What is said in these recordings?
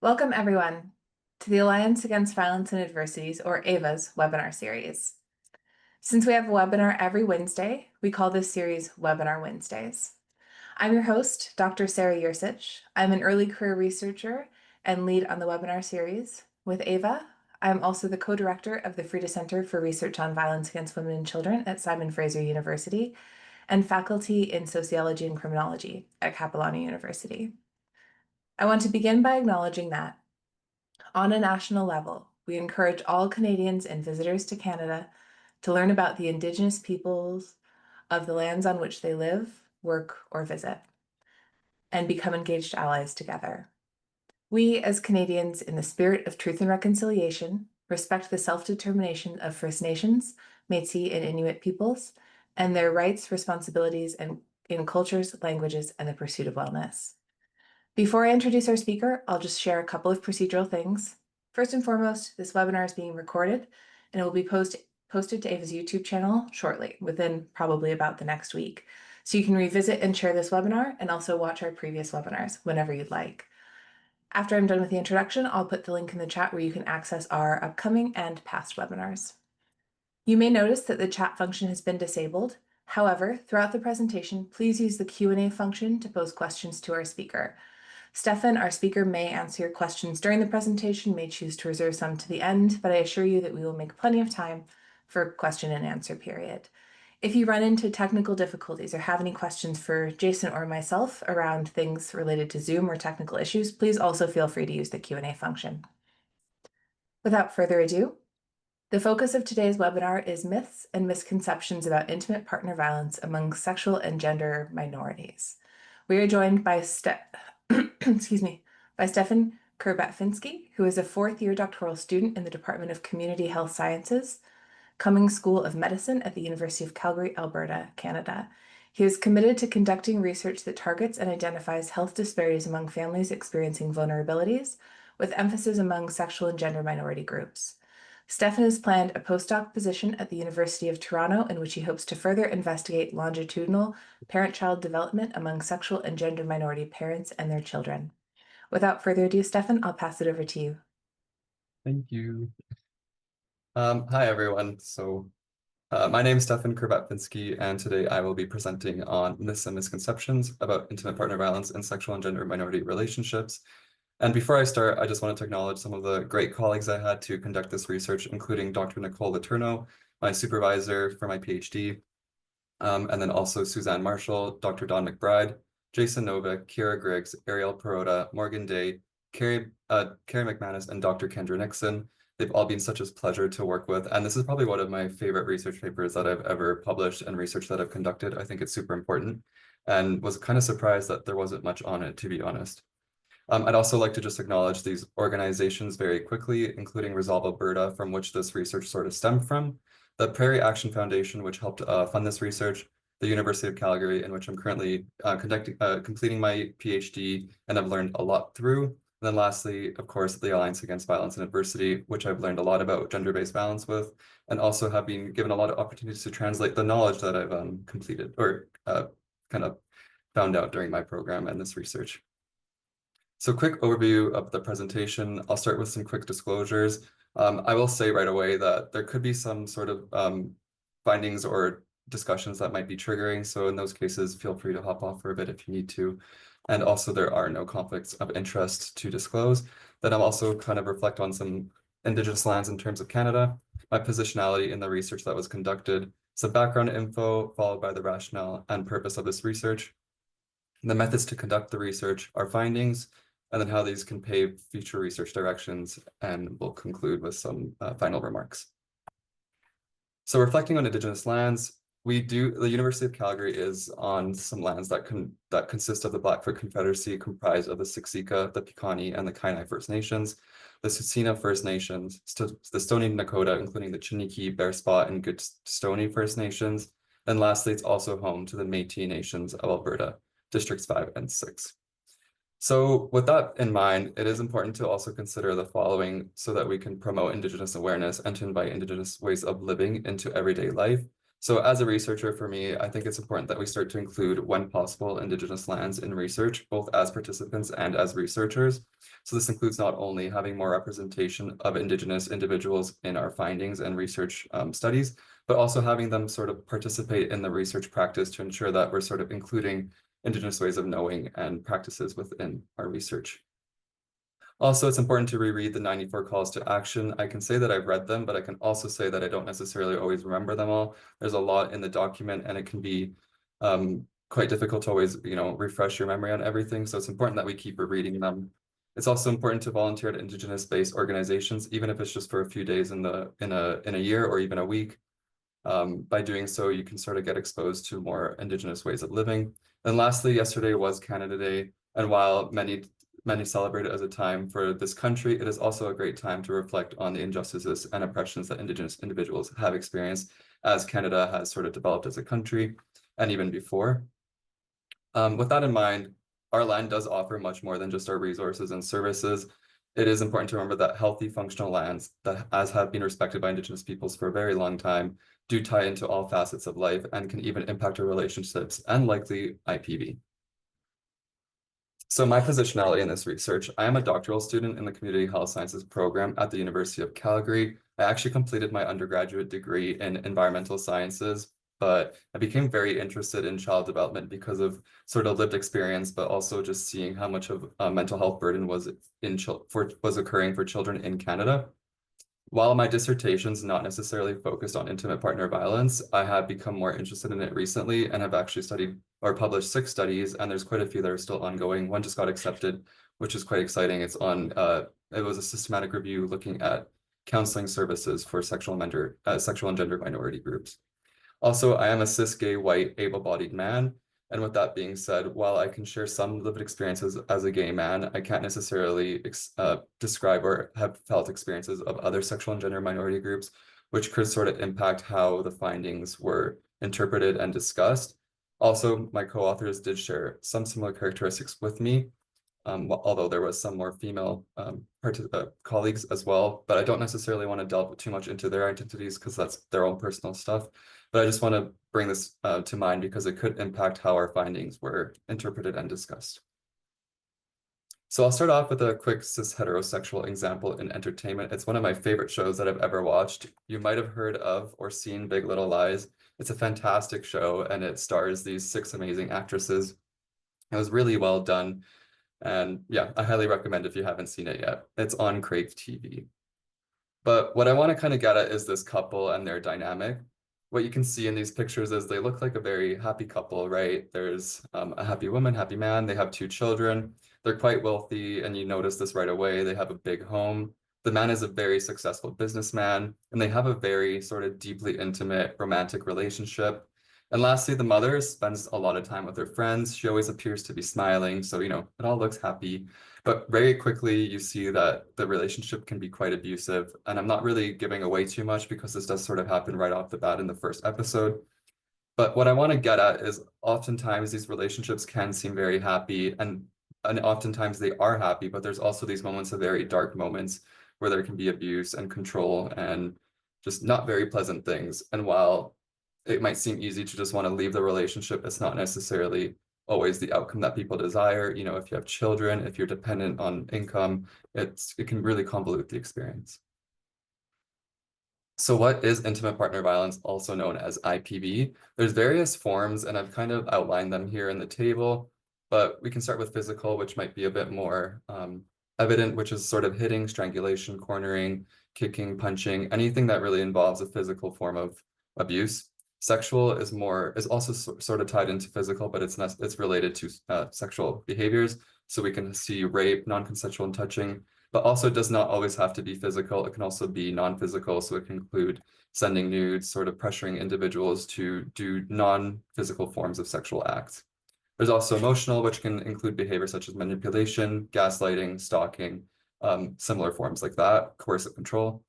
Welcome, everyone, to the Alliance Against Violence and Adversities, or AVA's, webinar series. Since we have a webinar every Wednesday, we call this series Webinar Wednesdays. I'm your host, Dr. Sarah Yursich. I'm an early career researcher and lead on the webinar series. With AVA, I'm also the co-director of the Frida Center for Research on Violence Against Women and Children at Simon Fraser University and faculty in Sociology and Criminology at Capilano University. I want to begin by acknowledging that on a national level, we encourage all Canadians and visitors to Canada to learn about the Indigenous peoples of the lands on which they live, work, or visit, and become engaged allies together. We, as Canadians, in the spirit of truth and reconciliation, respect the self-determination of First Nations, Métis, and Inuit peoples, and their rights, responsibilities, and in cultures, languages, and the pursuit of wellness. Before I introduce our speaker, I'll just share a couple of procedural things. First and foremost, this webinar is being recorded and it will be posted to AVA's YouTube channel shortly, within probably about the next week. So you can revisit and share this webinar and also watch our previous webinars whenever you'd like. After I'm done with the introduction, I'll put the link in the chat where you can access our upcoming and past webinars. You may notice that the chat function has been disabled. However, throughout the presentation, please use the Q&A function to pose questions to our speaker. Stefan, our speaker, may answer your questions during the presentation, may choose to reserve some to the end, but I assure you that we will make plenty of time for question and answer period. If you run into technical difficulties or have any questions for Jason or myself around things related to Zoom or technical issues, please also feel free to use the Q&A function. Without further ado, the focus of today's webinar is myths and misconceptions about intimate partner violence among sexual and gender minorities. We are joined by Stefan Kurbatfinski, who is a fourth-year doctoral student in the Department of Community Health Sciences, Cummings School of Medicine at the University of Calgary, Alberta, Canada. He is committed to conducting research that targets and identifies health disparities among families experiencing vulnerabilities, with emphasis among sexual and gender minority groups. Stefan has planned a postdoc position at the University of Toronto in which he hopes to further investigate longitudinal parent-child development among sexual and gender minority parents and their children. Without further ado, Stefan, I'll pass it over to you. Thank you. Hi, everyone. My name is Stefan Kurbatfinski, and today I will be presenting on myths and misconceptions about intimate partner violence and sexual and gender minority relationships. And before I start, I just wanted to acknowledge some of the great colleagues I had to conduct this research, including Dr. Nicole Letourneau, my supervisor for my PhD, and then also Suzanne Marshall, Dr. Don McBride, Jason Novick, Kira Griggs, Ariel Perota, Morgan Day, Carrie McManus, and Dr. Kendra Nixon. They've all been such a pleasure to work with, and this is probably one of my favorite research papers that I've ever published and research that I've conducted. I think it's super important, and was kind of surprised that there wasn't much on it, to be honest. I'd also like to just acknowledge these organizations very quickly, including Resolve Alberta, from which this research sort of stemmed from, the Prairie Action Foundation, which helped fund this research, the University of Calgary, in which I'm currently completing my PhD and I've learned a lot through. And then lastly, of course, the Alliance Against Violence and Adversity, which I've learned a lot about gender-based violence with, and also have been given a lot of opportunities to translate the knowledge that I've completed or kind of found out during my program and this research. So quick overview of the presentation. I'll start with some quick disclosures. I will say right away that there could be some sort of findings or discussions that might be triggering. So in those cases, feel free to hop off for a bit if you need to. And also there are no conflicts of interest to disclose. Then I'll also kind of reflect on some Indigenous lands in terms of Canada, my positionality in the research that was conducted, some background info, followed by the rationale and purpose of this research, the methods to conduct the research, our findings, and then how these can pave future research directions, and we'll conclude with some final remarks. So reflecting on Indigenous lands, the University of Calgary is on some lands that consist of the Blackfoot Confederacy, comprised of the Siksika, the Piikani, and the Kainai First Nations, the Tsuut'ina First Nations, the Stoney Nakoda, including the Chiniki, Bearspaw, and Goodstoney First Nations, and lastly, it's also home to the Métis Nations of Alberta, Districts 5 and 6. So with that in mind, it is important to also consider the following so that we can promote Indigenous awareness and to invite Indigenous ways of living into everyday life. So as a researcher, for me, I think it's important that we start to include, when possible, Indigenous lands in research, both as participants and as researchers. So this includes not only having more representation of Indigenous individuals in our findings and research studies, but also having them sort of participate in the research practice to ensure that we're sort of including Indigenous ways of knowing and practices within our research. Also, it's important to reread the 94 calls to action. I can say that I've read them, but I can also say that I don't necessarily always remember them all. There's a lot in the document, and it can be quite difficult to always, refresh your memory on everything. So it's important that we keep rereading them. It's also important to volunteer at Indigenous-based organizations, even if it's just for a few days in a year or even a week. By doing so, you can sort of get exposed to more Indigenous ways of living. And lastly, yesterday was Canada Day, and while many celebrate it as a time for this country, it is also a great time to reflect on the injustices and oppressions that Indigenous individuals have experienced as Canada has sort of developed as a country, and even before. With that in mind, our land does offer much more than just our resources and services. It is important to remember that healthy, functional lands that as have been respected by Indigenous peoples for a very long time do tie into all facets of life and can even impact our relationships and likely IPV. So my positionality in this research, I am a doctoral student in the Community Health Sciences program at the University of Calgary. I actually completed my undergraduate degree in environmental sciences, but I became very interested in child development because of sort of lived experience, but also just seeing how much of a mental health burden was occurring for children in Canada. While my dissertation's not necessarily focused on intimate partner violence, I have become more interested in it recently and have actually studied or published 6 studies, and there's quite a few that are still ongoing. One just got accepted, which is quite exciting. It was a systematic review looking at counseling services for sexual and gender minority groups. Also, I am a cis gay white able-bodied man. And with that being said, while I can share some lived experiences as a gay man, I can't necessarily describe or have felt experiences of other sexual and gender minority groups, which could sort of impact how the findings were interpreted and discussed. Also, my co-authors did share some similar characteristics with me, although there was some more female colleagues as well, but I don't necessarily want to delve too much into their identities because that's their own personal stuff. But I just want to bring this to mind because it could impact how our findings were interpreted and discussed. So I'll start off with a quick cis heterosexual example in entertainment. It's one of my favorite shows that I've ever watched. You might have heard of or seen Big Little Lies. It's a fantastic show, and it stars these 6 amazing actresses. It was really well done. And yeah, I highly recommend if you haven't seen it yet. It's on Crave TV. But what I want to kind of get at is this couple and their dynamic. What you can see in these pictures is they look like a very happy couple, right? There's a happy woman, happy man. They have 2 children. They're quite wealthy, and you notice this right away. They have a big home. The man is a very successful businessman, and they have a very sort of deeply intimate romantic relationship. And lastly, the mother spends a lot of time with her friends. She always appears to be smiling, so it all looks happy. But very quickly, you see that the relationship can be quite abusive. And I'm not really giving away too much because this does sort of happen right off the bat in the first episode. But what I want to get at is oftentimes these relationships can seem very happy, and oftentimes they are happy, but there's also these moments of very dark moments where there can be abuse and control and just not very pleasant things. And while it might seem easy to just want to leave the relationship, it's not necessarily always the outcome that people desire. If you have children, if you're dependent on income, it can really convolute the experience. So what is intimate partner violence, also known as IPV? There's various forms, and I've kind of outlined them here in the table, but we can start with physical, which might be a bit more evident, which is sort of hitting, strangulation, cornering, kicking, punching, anything that really involves a physical form of abuse. Sexual is also sort of tied into physical, but it's related to sexual behaviors. So we can see rape, non-consensual touching, but also does not always have to be physical. It can also be non-physical. So it can include sending nudes, sort of pressuring individuals to do non-physical forms of sexual acts. There's also emotional, which can include behavior such as manipulation, gaslighting, stalking, similar forms like that, coercive control.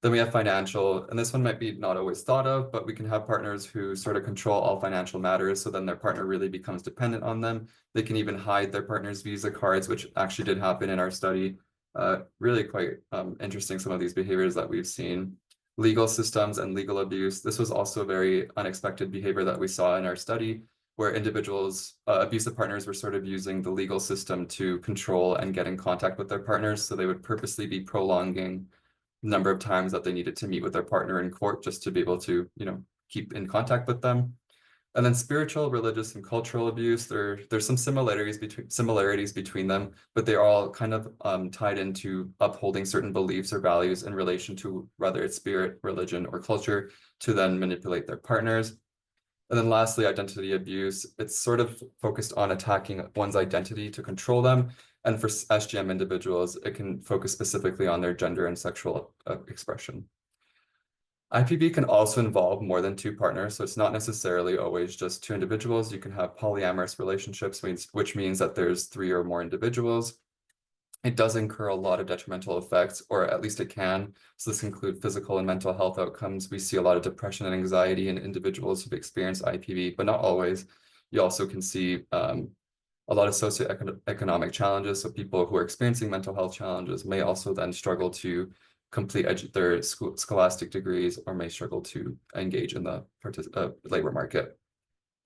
Then we have financial, and this one might be not always thought of, but we can have partners who sort of control all financial matters, so then their partner really becomes dependent on them. They can even hide their partner's Visa cards, which actually did happen in our study. Really quite interesting, some of these behaviors that we've seen. legal systems and legal abuse. This was also a very unexpected behavior that we saw in our study, where individuals, abusive partners were sort of using the legal system to control and get in contact with their partners. So they would purposely be prolonging the number of times that they needed to meet with their partner in court just to be able to, keep in contact with them. And then spiritual, religious, and cultural abuse, there's some similarities between them, but they're all kind of tied into upholding certain beliefs or values in relation to whether it's spirit, religion, or culture to then manipulate their partners. And then lastly, identity abuse. It's sort of focused on attacking one's identity to control them. And for SGM individuals, it can focus specifically on their gender and sexual expression. IPV can also involve more than two partners, so it's not necessarily always just two individuals. You can have polyamorous relationships, which means that there's three or more individuals. It does incur a lot of detrimental effects, or at least it can. So this includes physical and mental health outcomes. We see a lot of depression and anxiety in individuals who've experienced IPV, but not always. You also can see a lot of socioeconomic challenges. So people who are experiencing mental health challenges may also then struggle to complete their scholastic degrees or may struggle to engage in the labor market.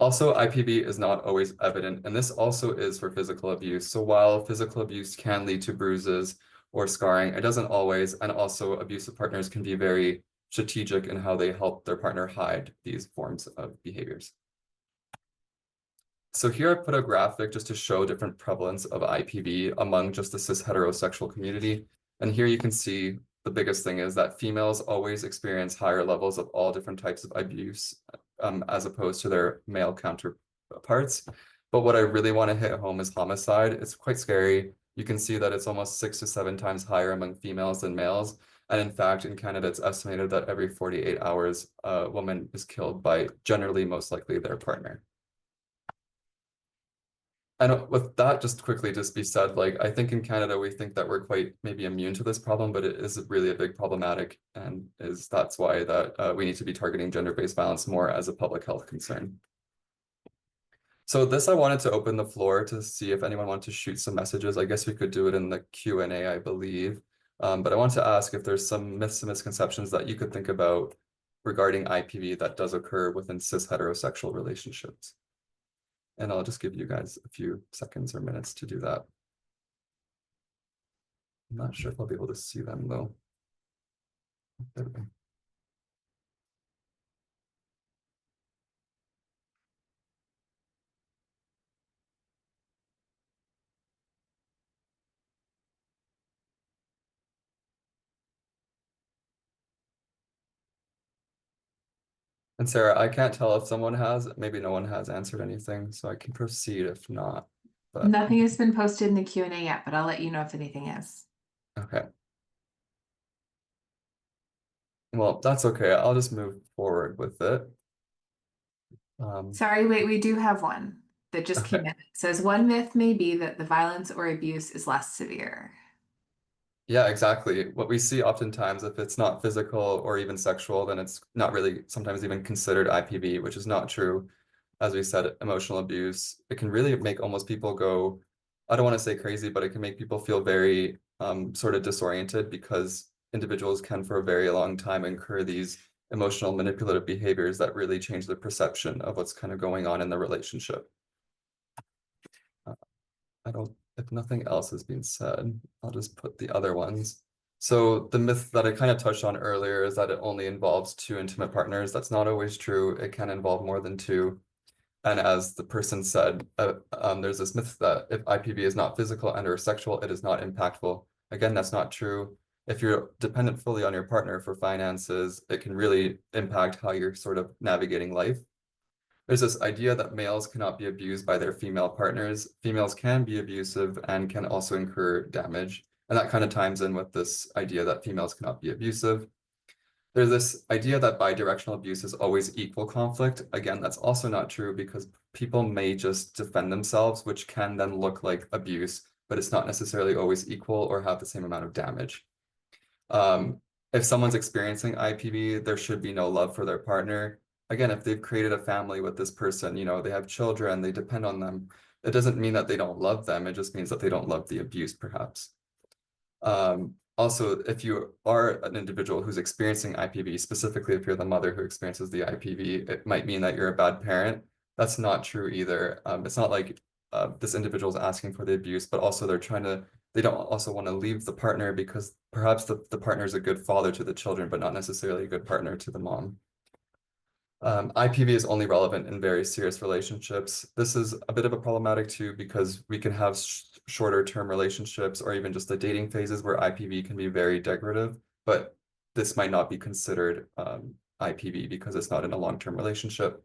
Also, IPV is not always evident, and this also is for physical abuse. So while physical abuse can lead to bruises or scarring, it doesn't always, and also abusive partners can be very strategic in how they help their partner hide these forms of behaviors. So here I put a graphic just to show different prevalence of IPV among just the cis heterosexual community. And here you can see the biggest thing is that females always experience higher levels of all different types of abuse as opposed to their male counterparts. But what I really want to hit home is homicide. It's quite scary. You can see that it's almost 6 to 7 times higher among females than males. And in fact, in Canada, it's estimated that every 48 hours, a woman is killed by generally most likely their partner. And with that, just quickly just be said, like, I think in Canada, we think that we're quite maybe immune to this problem, but it is really a big problematic, and that's why that we need to be targeting gender-based violence more as a public health concern. So this, I wanted to open the floor to see if anyone wanted to shoot some messages. I guess we could do it in the Q&A, I believe. But I want to ask if there's some myths and misconceptions that you could think about regarding IPV that does occur within cis heterosexual relationships. And I'll just give you guys a few seconds or minutes to do that. I'm not sure if I'll be able to see them though. There we go. And Sarah, I can't tell if someone has, maybe no one has answered anything, so I can proceed if not. But Nothing has been posted in the Q&A yet, but I'll let you know if anything is. okay. Well, that's okay. I'll just move forward with it. Sorry, wait, we do have one that just came in. It says one myth may be that the violence or abuse is less severe. Yeah, exactly. What we see oftentimes, if it's not physical or even sexual, then it's not really sometimes even considered IPV, which is not true. As we said, emotional abuse, it can really make almost people go, I don't want to say crazy, but it can make people feel very sort of disoriented because individuals can for a very long time incur these emotional manipulative behaviors that really change the perception of what's kind of going on in the relationship. If nothing else has been said, I'll just put the other ones. So the myth that I kind of touched on earlier is that it only involves two intimate partners. That's not always true. It can involve more than two. And as the person said, there's this myth that if IPV is not physical and or sexual, it is not impactful. Again, that's not true. If you're dependent fully on your partner for finances, it can really impact how you're sort of navigating life. There's this idea that males cannot be abused by their female partners. Females can be abusive and can also incur damage. And that kind of ties in with this idea that females cannot be abusive. There's this idea that bidirectional abuse is always equal conflict. Again, that's also not true because people may just defend themselves, which can then look like abuse, but it's not necessarily always equal or have the same amount of damage. If someone's experiencing IPV, there should be no love for their partner. Again, if they've created a family with this person, they have children, they depend on them. It doesn't mean that they don't love them. It just means that they don't love the abuse, perhaps. Also, if you are an individual who's experiencing IPV, specifically if you're the mother who experiences the IPV, it might mean that you're a bad parent. That's not true either. It's not like this individual is asking for the abuse, but also they don't also want to leave the partner because perhaps the partner is a good father to the children, but not necessarily a good partner to the mom. IPV is only relevant in very serious relationships. This is a bit of a problematic too because we can have shorter term relationships or even just the dating phases where IPV can be very degradative, but this might not be considered IPV because it's not in a long-term relationship.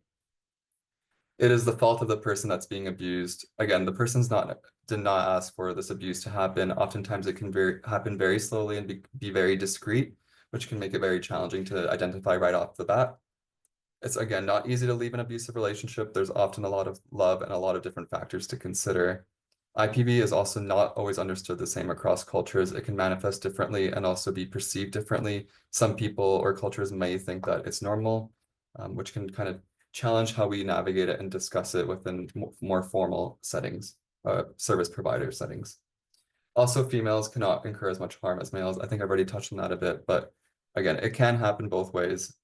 It is the fault of the person that's being abused. Again, the person's did not ask for this abuse to happen. Oftentimes it can happen very slowly and be very discreet, which can make it very challenging to identify right off the bat. It's again not easy to leave an abusive relationship. There's often a lot of love and a lot of different factors to consider. IPV is also not always understood the same across cultures. It can manifest differently and also be perceived differently. Some people or cultures may think that it's normal, which can kind of challenge how we navigate it and discuss it within more formal settings, service provider settings. Also, females cannot incur as much harm as males. I think I've already touched on that a bit, but again, it can happen both ways.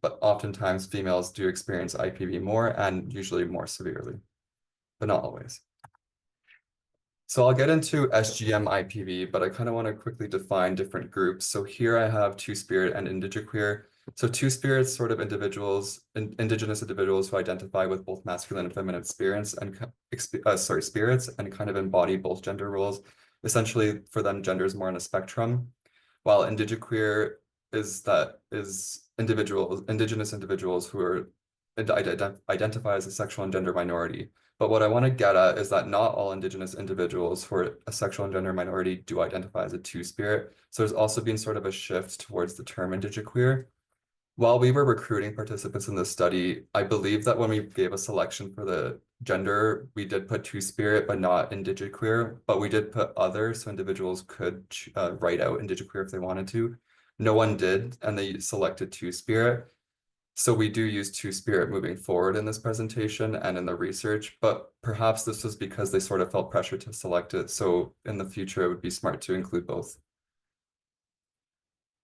But oftentimes females do experience IPV more and usually more severely, but not always. So I'll get into SGM IPV, but I kind of want to quickly define different groups. So here I have Two-Spirit and Indigiqueer. So Two-Spirit sort of individuals, indigenous individuals who identify with both masculine and feminine spirits and spirits and kind of embody both gender roles. Essentially, for them, gender is more on a spectrum, while Indigiqueer is indigenous individuals who are identify as a sexual and gender minority. But what I want to get at is that not all Indigenous individuals who are a sexual and gender minority do identify as a two-spirit. So there's also been sort of a shift towards the term indigiqueer. While we were recruiting participants in this study, I believe that when we gave a selection for the gender, we did put two-spirit, but not indigiqueer. But we did put other, so individuals could write out indigiqueer if they wanted to. No one did, and they selected two-spirit. So we do use Two-Spirit moving forward in this presentation and in the research, but perhaps this was because they sort of felt pressure to select it. So in the future, it would be smart to include both.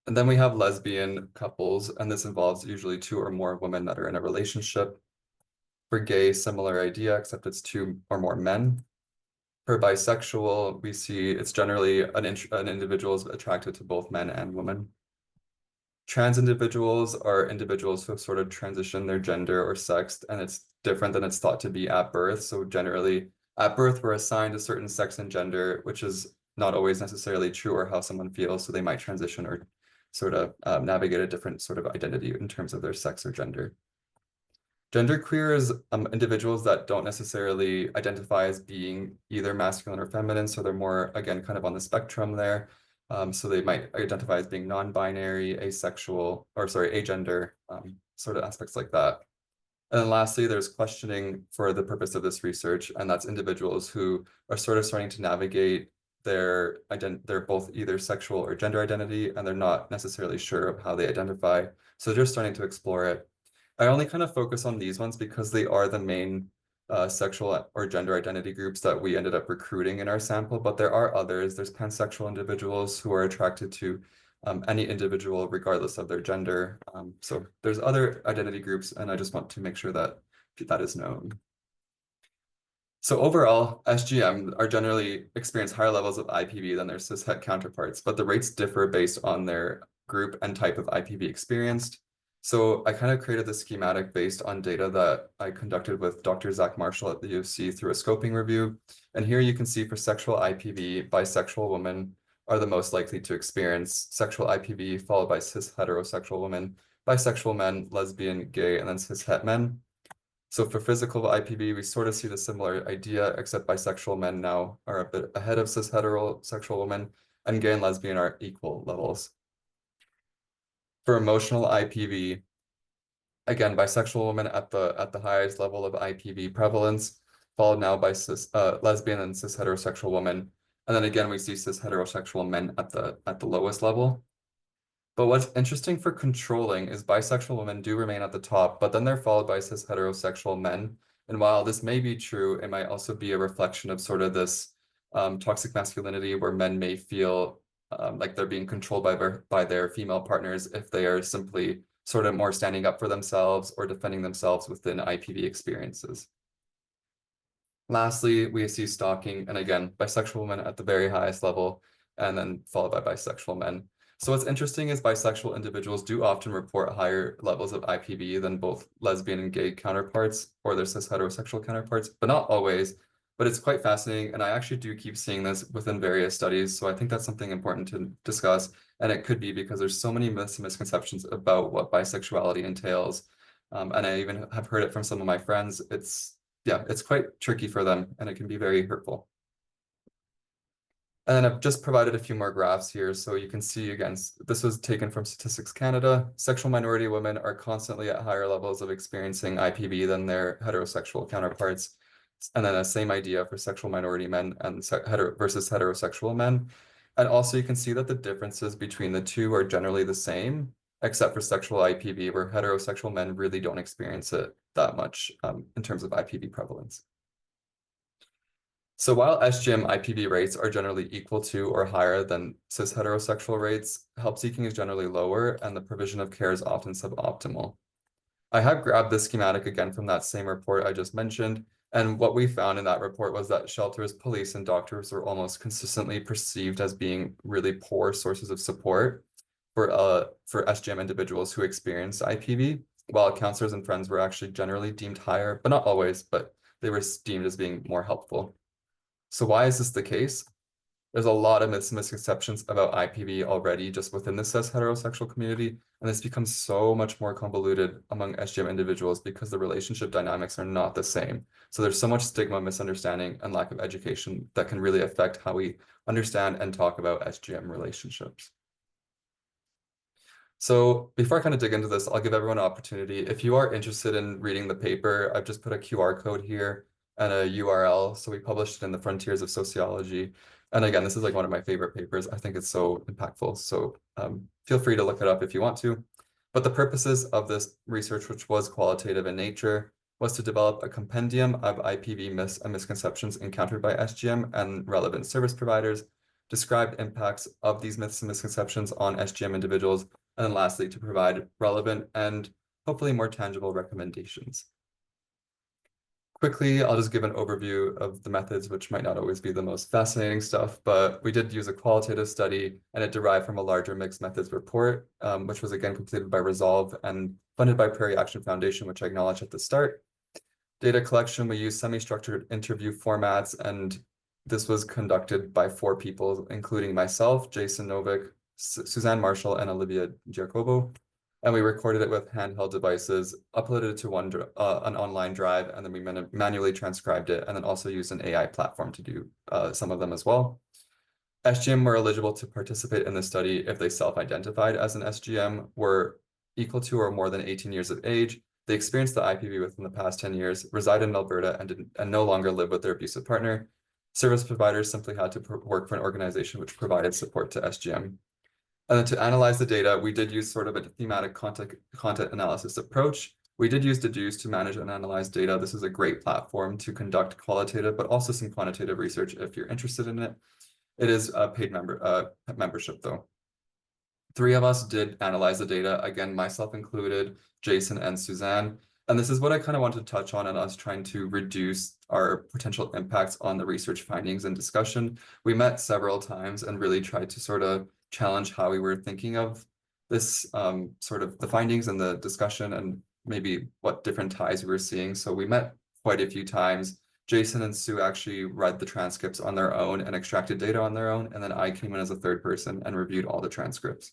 And then we have lesbian couples, and this involves usually two or more women that are in a relationship. For gay, similar idea, except it's two or more men. For bisexual, we see it's generally an individual is attracted to both men and women. Trans individuals are individuals who have sort of transitioned their gender or sex, and it's different than it's thought to be at birth. So generally, at birth, we're assigned a certain sex and gender, which is not always necessarily true or how someone feels. So they might transition or sort of navigate a different sort of identity in terms of their sex or gender. Genderqueer is individuals that don't necessarily identify as being either masculine or feminine. So they're more, again, kind of on the spectrum there. So they might identify as being non-binary, asexual, or sorry, agender, sort of aspects like that. And then lastly, there's questioning for the purpose of this research, and that's individuals who are sort of starting to navigate they're both either sexual or gender identity, and they're not necessarily sure of how they identify. So they're starting to explore it. I only kind of focus on these ones because they are the main sexual or gender identity groups that we ended up recruiting in our sample, but there are others. There's pansexual individuals who are attracted to any individual regardless of their gender. So there's other identity groups, and I just want to make sure that that is known. So overall, SGM are generally experience higher levels of IPV than their cishet counterparts, but the rates differ based on their group and type of IPV experienced. So I kind of created the schematic based on data that I conducted with Dr. Zach Marshall at the U of C through a scoping review. And here you can see for sexual IPV, bisexual women are the most likely to experience sexual IPV, followed by cis heterosexual women, bisexual men, lesbian, gay, and then cishet men. So for physical IPV, we sort of see the similar idea, except bisexual men now are a bit ahead of cis heterosexual women, and gay and lesbian are equal levels. For emotional IPV, again, bisexual women at the highest level of IPV prevalence, followed now by lesbian and cis heterosexual women. And then again, we see cis heterosexual men at the lowest level. But what's interesting for controlling is bisexual women do remain at the top, but then they're followed by cis heterosexual men. And while this may be true, it might also be a reflection of sort of this toxic masculinity where men may feel like they're being controlled by their female partners if they are simply sort of more standing up for themselves or defending themselves within IPV experiences. Lastly, we see stalking, and again, bisexual women at the very highest level, and then followed by bisexual men. So what's interesting is bisexual individuals do often report higher levels of IPV than both lesbian and gay counterparts or their cis heterosexual counterparts, but not always. But it's quite fascinating, and I actually do keep seeing this within various studies. So I think that's something important to discuss, and it could be because there's so many myths and misconceptions about what bisexuality entails. And I even have heard it from some of my friends. It's quite tricky for them, and it can be very hurtful. And then I've just provided a few more graphs here. So you can see, again, this was taken from Statistics Canada. Sexual minority women are constantly at higher levels of experiencing IPV than their heterosexual counterparts. And then the same idea for sexual minority men and versus heterosexual men. And also you can see that the differences between the two are generally the same, except for sexual IPV, where heterosexual men really don't experience it that much in terms of IPV prevalence. So while SGM IPV rates are generally equal to or higher than cis heterosexual rates, help seeking is generally lower and the provision of care is often suboptimal. I have grabbed this schematic again from that same report I just mentioned, and what we found in that report was that shelters, police, and doctors were almost consistently perceived as being really poor sources of support for SGM individuals who experience IPV, while counselors and friends were actually generally deemed higher, but not always, but they were deemed as being more helpful. So why is this the case? There's a lot of myths and misconceptions about IPV already just within the cis heterosexual community, and this becomes so much more convoluted among SGM individuals because the relationship dynamics are not the same. So there's so much stigma, misunderstanding, and lack of education that can really affect how we understand and talk about SGM relationships. So before I kind of dig into this, I'll give everyone an opportunity. If you are interested in reading the paper, I've just put a QR code here and a URL. So we published it in the Frontiers of Sociology. And again, this is like one of my favorite papers. I think it's so impactful. So feel free to look it up if you want to. But the purposes of this research, which was qualitative in nature, was to develop a compendium of IPV myths and misconceptions encountered by SGM and relevant service providers, describe impacts of these myths and misconceptions on SGM individuals, and then lastly, to provide relevant and hopefully more tangible recommendations. Quickly, I'll just give an overview of the methods, which might not always be the most fascinating stuff, but we did use a qualitative study and it derived from a larger mixed methods report, which was again completed by Resolve and funded by Prairie Action Foundation, which I acknowledged at the start. Data collection, we used semi-structured interview formats, and this was conducted by 4 people, including myself, Jason Novick, Suzanne Marshall, and Olivia Giacobo. And we recorded it with handheld devices, uploaded it to an online drive, and then we manually transcribed it, and then also used an AI platform to do some of them as well. SGM were eligible to participate in the study if they self-identified as an SGM, were equal to or more than 18 years of age, they experienced the IPV within the past 10 years, reside in Alberta, and no longer live with their abusive partner. Service providers simply had to work for an organization which provided support to SGM. And then to analyze the data, we did use sort of a thematic content analysis approach. We did use Deduce to manage and analyze data. This is a great platform to conduct qualitative, but also some quantitative research if you're interested in it. It is a paid membership though. 3 of us did analyze the data, again, myself included, Jason and Suzanne. And this is what I kind of want to touch on us trying to reduce our potential impacts on the research findings and discussion. We met several times and really tried to sort of challenge how we were thinking of this sort of the findings and the discussion and maybe what different ties we were seeing. So we met quite a few times. Jason and Sue actually read the transcripts on their own and extracted data on their own, and then I came in as a 3rd person and reviewed all the transcripts.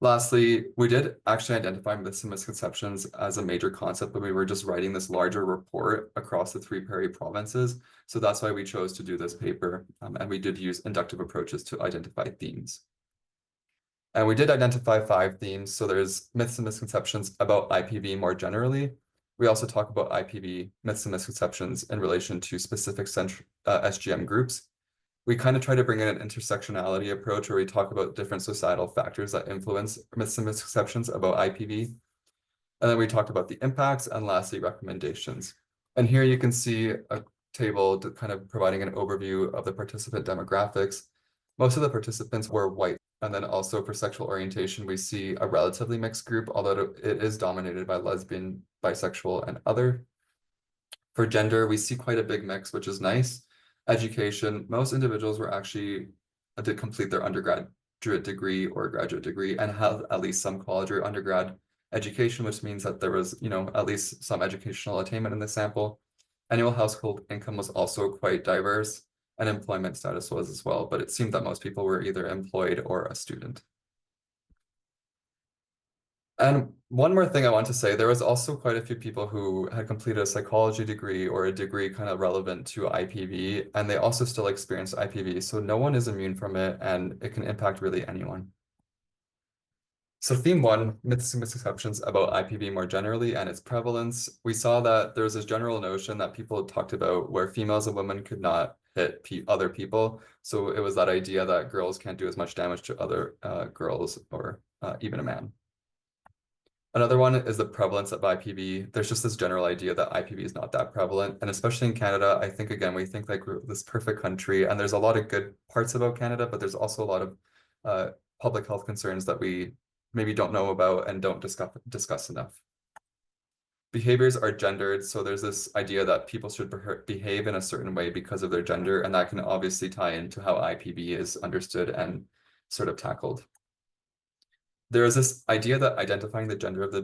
Lastly, we did actually identify myths and misconceptions as a major concept when we were just writing this larger report across the 3 prairie provinces. So that's why we chose to do this paper, and we did use inductive approaches to identify themes. And we did identify 5 themes. So there's myths and misconceptions about IPV more generally. We also talk about IPV myths and misconceptions in relation to specific SGM groups. We kind of try to bring in an intersectionality approach where we talk about different societal factors that influence myths and misconceptions about IPV. And then we talked about the impacts and lastly, recommendations. And here you can see a table kind of providing an overview of the participant demographics. Most of the participants were white. And then also for sexual orientation, we see a relatively mixed group, although it is dominated by lesbian, bisexual, and other. For gender, we see quite a big mix, which is nice. Education, most individuals were actually did complete their undergraduate degree or graduate degree and have at least some college or undergrad education, which means that there was, at least some educational attainment in the sample. Annual household income was also quite diverse, and employment status was as well, but it seemed that most people were either employed or a student. And one more thing I want to say, there was also quite a few people who had completed a psychology degree or a degree kind of relevant to IPV, and they also still experience IPV. So no one is immune from it, and it can impact really anyone. So theme one, myths and misconceptions about IPV more generally and its prevalence. We saw that there's this general notion that people talked about where females and women could not hit other people. So it was that idea that girls can't do as much damage to other girls or even a man. Another one is the prevalence of IPV. There's just this general idea that IPV is not that prevalent. And especially in Canada, I think, again, we think like we're this perfect country, and there's a lot of good parts about Canada, but there's also a lot of public health concerns that we maybe don't know about and don't discuss enough. Behaviors are gendered, so there's this idea that people should behave in a certain way because of their gender, and that can obviously tie into how IPV is understood and sort of tackled. There is this idea that identifying the gender of the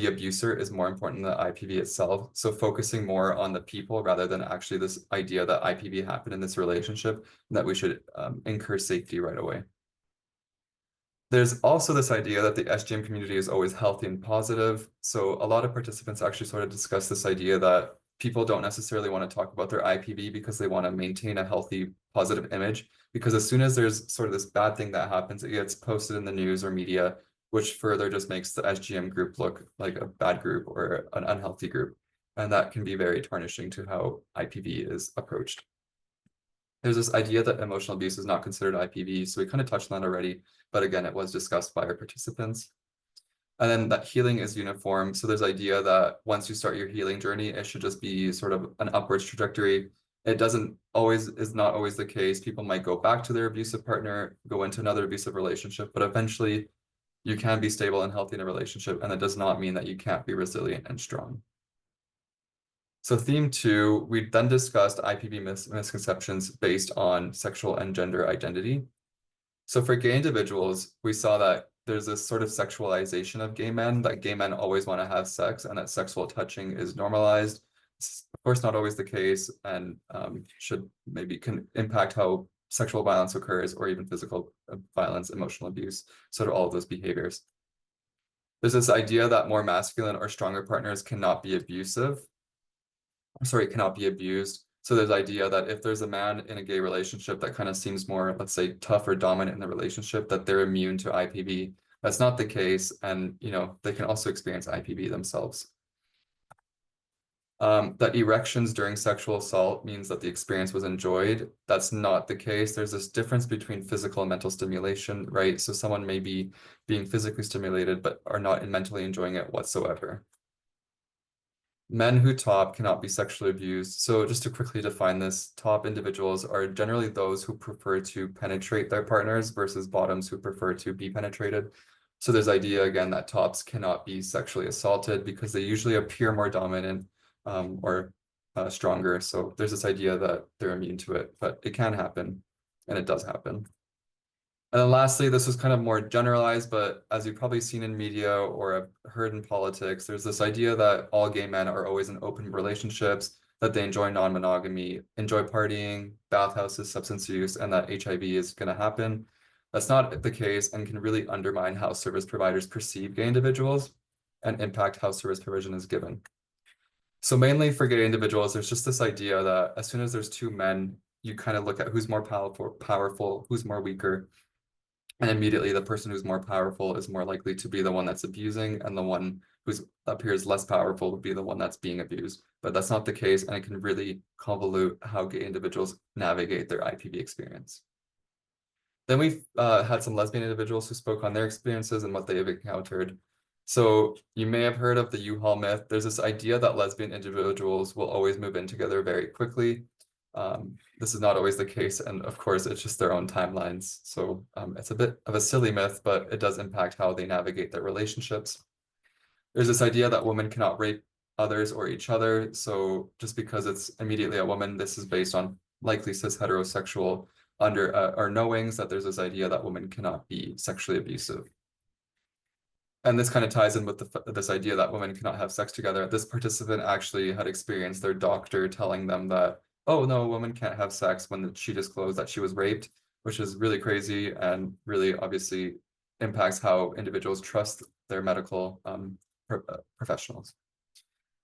abuser is more important than the IPV itself. So focusing more on the people rather than actually this idea that IPV happened in this relationship, and that we should incur safety right away. There's also this idea that the SGM community is always healthy and positive. So a lot of participants actually sort of discuss this idea that people don't necessarily want to talk about their IPV because they want to maintain a healthy, positive image. Because as soon as there's sort of this bad thing that happens, it gets posted in the news or media, which further just makes the SGM group look like a bad group or an unhealthy group. And that can be very tarnishing to how IPV is approached. There's this idea that emotional abuse is not considered IPV, so we kind of touched on that already, but again, it was discussed by our participants. And then that healing is uniform. So there's idea that once you start your healing journey, it should just be sort of an upwards trajectory. It is not always the case. People might go back to their abusive partner, go into another abusive relationship, but eventually you can be stable and healthy in a relationship, and that does not mean that you can't be resilient and strong. So theme two, we then discussed IPV misconceptions based on sexual and gender identity. So for gay individuals, we saw that there's this sort of sexualization of gay men, that gay men always want to have sex and that sexual touching is normalized. It's of course not always the case, and can impact how sexual violence occurs or even physical violence, emotional abuse, sort of all of those behaviors. There's this idea that more masculine or stronger partners cannot be cannot be abused. So there's the idea that if there's a man in a gay relationship that kind of seems more, let's say, tough or dominant in the relationship, that they're immune to IPV. That's not the case, and they can also experience IPV themselves. That erections during sexual assault means that the experience was enjoyed. That's not the case. There's this difference between physical and mental stimulation, right? So someone may be being physically stimulated, but are not mentally enjoying it whatsoever. Men who top cannot be sexually abused. So just to quickly define this, top individuals are generally those who prefer to penetrate their partners versus bottoms who prefer to be penetrated. So there's idea again that tops cannot be sexually assaulted because they usually appear more dominant or stronger. So there's this idea that they're immune to it, but it can happen, and it does happen. And then lastly, this was kind of more generalized, but as you've probably seen in media or have heard in politics, there's this idea that all gay men are always in open relationships, that they enjoy non-monogamy, enjoy partying, bathhouses, substance use, and that HIV is going to happen. That's not the case and can really undermine how service providers perceive gay individuals and impact how service provision is given. So mainly for gay individuals, there's just this idea that as soon as there's two men, you kind of look at who's more powerful, who's more weaker. And immediately the person who's more powerful is more likely to be the one that's abusing, and the one who appears less powerful would be the one that's being abused. But that's not the case, and it can really convolute how gay individuals navigate their IPV experience. Then we've had some lesbian individuals who spoke on their experiences and what they have encountered. So you may have heard of the U-Haul myth. There's this idea that lesbian individuals will always move in together very quickly. This is not always the case, and of course, it's just their own timelines. So it's a bit of a silly myth, but it does impact how they navigate their relationships. There's this idea that women cannot rape others or each other. So just because it's immediately a woman, this is based on likely cis heterosexual under or knowings that there's this idea that women cannot be sexually abusive. And this kind of ties in with this idea that women cannot have sex together. This participant actually had experienced their doctor telling them that, oh no, a woman can't have sex when she disclosed that she was raped, which is really crazy and really obviously impacts how individuals trust their medical professionals.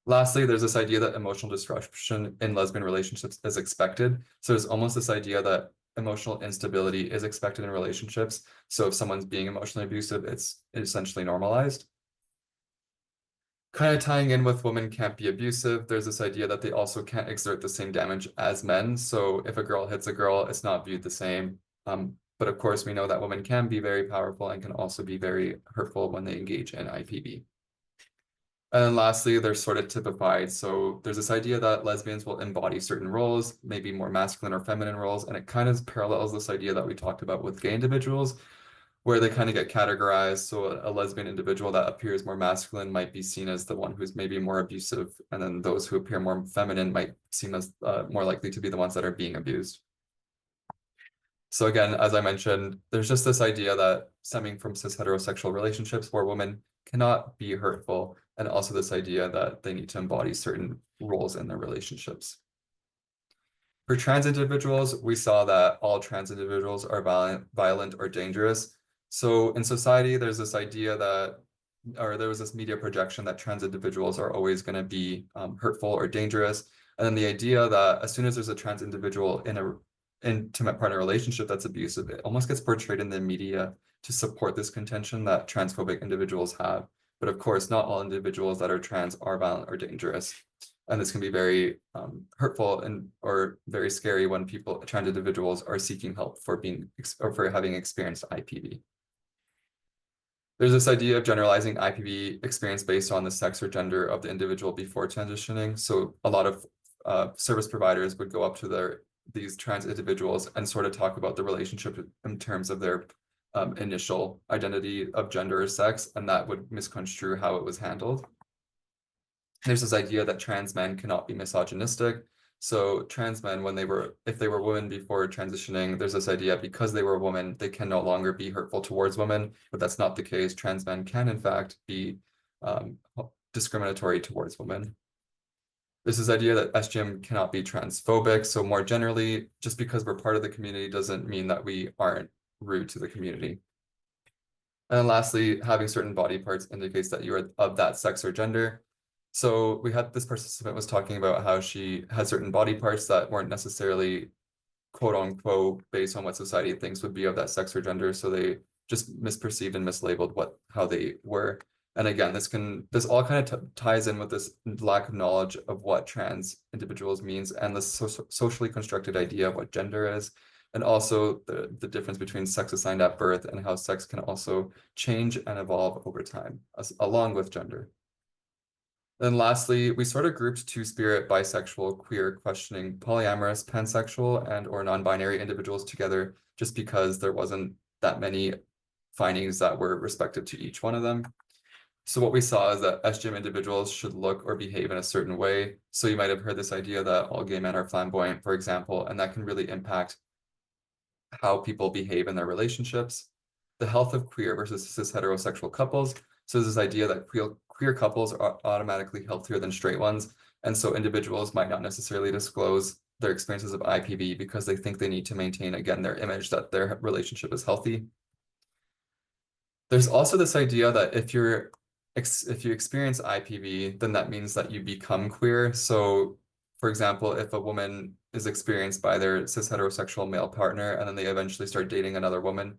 Lastly, there's this idea that emotional disruption in lesbian relationships is expected. So there's almost this idea that emotional instability is expected in relationships. So if someone's being emotionally abusive, it's essentially normalized. Kind of tying in with women can't be abusive, there's this idea that they also can't exert the same damage as men. So if a girl hits a girl, it's not viewed the same. But of course, we know that women can be very powerful and can also be very hurtful when they engage in IPV. And then lastly, they're sort of typified. So there's this idea that lesbians will embody certain roles, maybe more masculine or feminine roles, and it kind of parallels this idea that we talked about with gay individuals, where they kind of get categorized. So a lesbian individual that appears more masculine might be seen as the one who's maybe more abusive, and then those who appear more feminine might seem as more likely to be the ones that are being abused. So again, as I mentioned, there's just this idea that stemming from cis heterosexual relationships where women cannot be hurtful, and also this idea that they need to embody certain roles in their relationships. For trans individuals, we saw that all trans individuals are violent or dangerous. So in society, there's this idea that, or there was this media projection that trans individuals are always going to be hurtful or dangerous. And then the idea that as soon as there's a trans individual in a intimate partner relationship that's abusive, it almost gets portrayed in the media to support this contention that transphobic individuals have. But of course, not all individuals that are trans are violent or dangerous. And this can be very hurtful and or very scary when trans individuals are seeking help for being or for having experienced IPV. There's this idea of generalizing IPV experience based on the sex or gender of the individual before transitioning. So a lot of service providers would go up to these trans individuals and sort of talk about the relationship in terms of their initial identity of gender or sex, and that would misconstrue how it was handled. There's this idea that trans men cannot be misogynistic. So trans men, if they were women before transitioning, there's this idea because they were women, they can no longer be hurtful towards women, but that's not the case. Trans men can in fact be discriminatory towards women. There's this idea that SGM cannot be transphobic. So more generally, just because we're part of the community doesn't mean that we aren't rude to the community. And then lastly, having certain body parts indicates that you are of that sex or gender. So we had this participant was talking about how she had certain body parts that weren't necessarily quote unquote based on what society thinks would be of that sex or gender. So they just misperceived and mislabeled how they were. And again, this all kind of ties in with this lack of knowledge of what trans individuals means and the socially constructed idea of what gender is, and also the difference between sex assigned at birth and how sex can also change and evolve over time, along with gender. Then lastly, we sort of grouped two-spirit, bisexual, queer, questioning, polyamorous, pansexual, and or non-binary individuals together just because there wasn't that many findings that were respective to each one of them. So what we saw is that SGM individuals should look or behave in a certain way. So you might have heard this idea that all gay men are flamboyant, for example, and that can really impact how people behave in their relationships. The health of queer versus cis heterosexual couples. So there's this idea that queer couples are automatically healthier than straight ones. And so individuals might not necessarily disclose their experiences of IPV because they think they need to maintain, again, their image that their relationship is healthy. There's also this idea that if you experience IPV, then that means that you become queer. So for example, if a woman is experienced by their cis heterosexual male partner and then they eventually start dating another woman,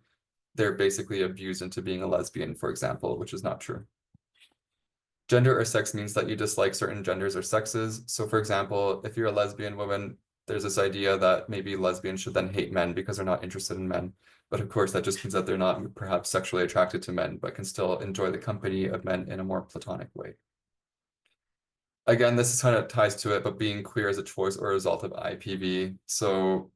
they're basically abused into being a lesbian, for example, which is not true. Gender or sex means that you dislike certain genders or sexes. So for example, if you're a lesbian woman, there's this idea that maybe lesbians should then hate men because they're not interested in men. But of course, that just means that they're not perhaps sexually attracted to men, but can still enjoy the company of men in a more platonic way. again, this is kind of ties to it, but being queer as a choice or a result of IPV. So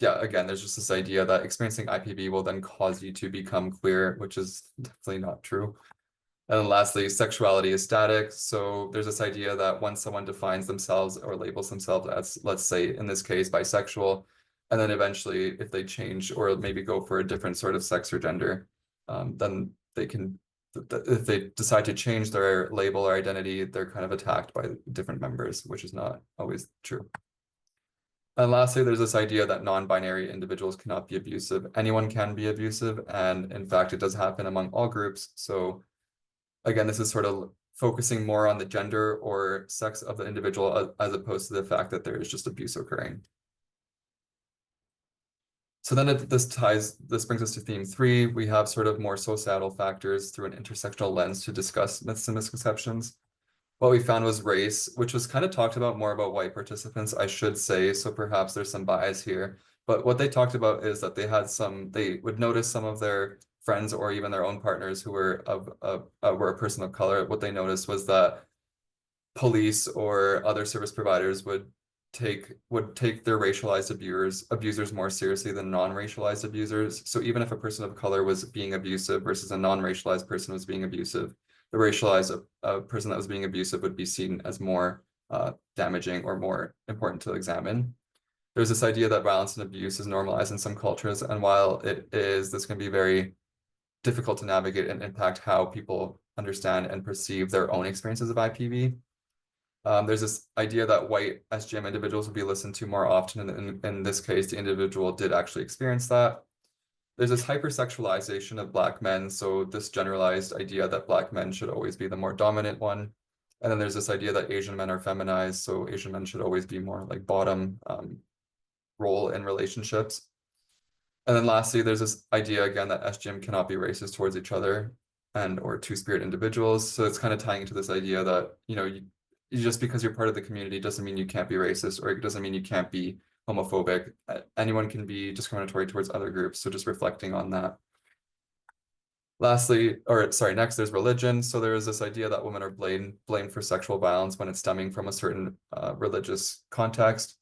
yeah, again, there's just this idea that experiencing IPV will then cause you to become queer, which is definitely not true. And then lastly, sexuality is static. So there's this idea that once someone defines themselves or labels themselves as, let's say, in this case, bisexual, and then eventually if they change or maybe go for a different sort of sex or gender, then they can, if they decide to change their label or identity, they're kind of attacked by different members, which is not always true. And lastly, there's this idea that non-binary individuals cannot be abusive. Anyone can be abusive, and in fact, it does happen among all groups. So again, this is sort of focusing more on the gender or sex of the individual as opposed to the fact that there is just abuse occurring. So then this brings us to theme 3. We have sort of more societal factors through an intersectional lens to discuss myths and misconceptions. What we found was race, which was kind of talked about more about white participants, I should say, so perhaps there's some bias here. But what they talked about is that they would notice some of their friends or even their own partners who were were a person of color. What they noticed was that police or other service providers would take their racialized abusers more seriously than non-racialized abusers. So even if a person of color was being abusive versus a non-racialized person was being abusive, the racialized person that was being abusive would be seen as more damaging or more important to examine. There's this idea that violence and abuse is normalized in some cultures, and while it is, this can be very difficult to navigate and impact how people understand and perceive their own experiences of IPV. There's this idea that white SGM individuals will be listened to more often, and in this case, the individual did actually experience that. There's this hypersexualization of Black men, so this generalized idea that Black men should always be the more dominant one. And then there's this idea that Asian men are feminized, so Asian men should always be more like bottom role in relationships. And then lastly, there's this idea again that SGM cannot be racist towards each other and or two-spirit individuals. So it's kind of tying into this idea that, just because you're part of the community doesn't mean you can't be racist, or it doesn't mean you can't be homophobic. Anyone can be discriminatory towards other groups. So just reflecting on that. Next, there's religion. So there is this idea that women are blamed for sexual violence when it's stemming from a certain religious context.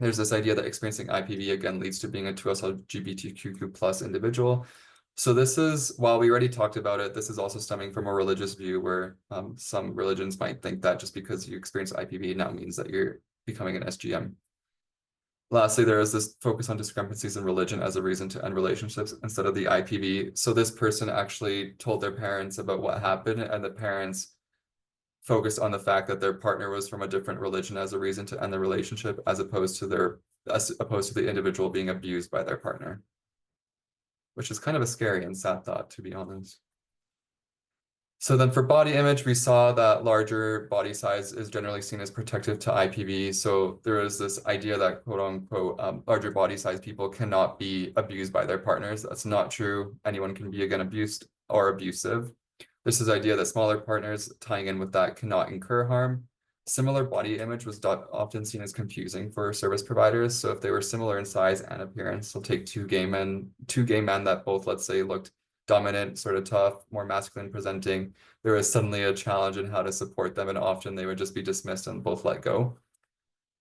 There's this idea that experiencing IPV again leads to being a 2S LGBTQ plus individual. So this is, while we already talked about it, this is also stemming from a religious view where some religions might think that just because you experience IPV now means that you're becoming an SGM. Lastly, there is this focus on discrepancies in religion as a reason to end relationships instead of the IPV. So this person actually told their parents about what happened, and the parents focused on the fact that their partner was from a different religion as a reason to end the relationship, as opposed to the individual being abused by their partner, which is kind of a scary and sad thought, to be honest. So then for body image, we saw that larger body size is generally seen as protective to IPV. So there is this idea that quote unquote larger body size people cannot be abused by their partners. That's not true. Anyone can be again abused or abusive. There's this idea that smaller partners tying in with that cannot incur harm. Similar body image was often seen as confusing for service providers. So if they were similar in size and appearance, they'll take two gay men that both, let's say, looked dominant, sort of tough, more masculine presenting. There was suddenly a challenge in how to support them, and often they would just be dismissed and both let go.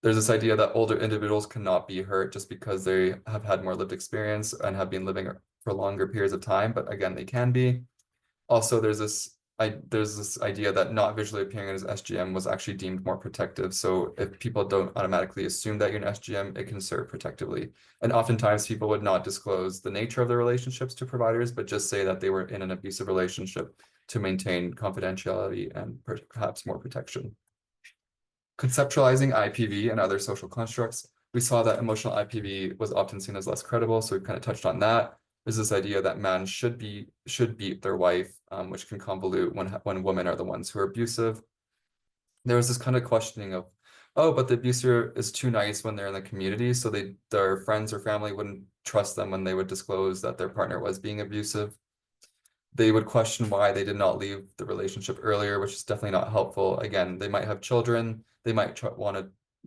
There's this idea that older individuals cannot be hurt just because they have had more lived experience and have been living for longer periods of time, but again, they can be. Also, there's this idea that not visually appearing as SGM was actually deemed more protective. So if people don't automatically assume that you're an SGM, it can serve protectively. And oftentimes people would not disclose the nature of their relationships to providers, but just say that they were in an abusive relationship to maintain confidentiality and perhaps more protection. Conceptualizing IPV and other social constructs, we saw that emotional IPV was often seen as less credible, so we kind of touched on that. There's this idea that men should beat their wife, which can convolute when women are the ones who are abusive. There was this kind of questioning of, oh, but the abuser is too nice when they're in the community, so their friends or family wouldn't trust them when they would disclose that their partner was being abusive. They would question why they did not leave the relationship earlier, which is definitely not helpful. Again, they might have children. They might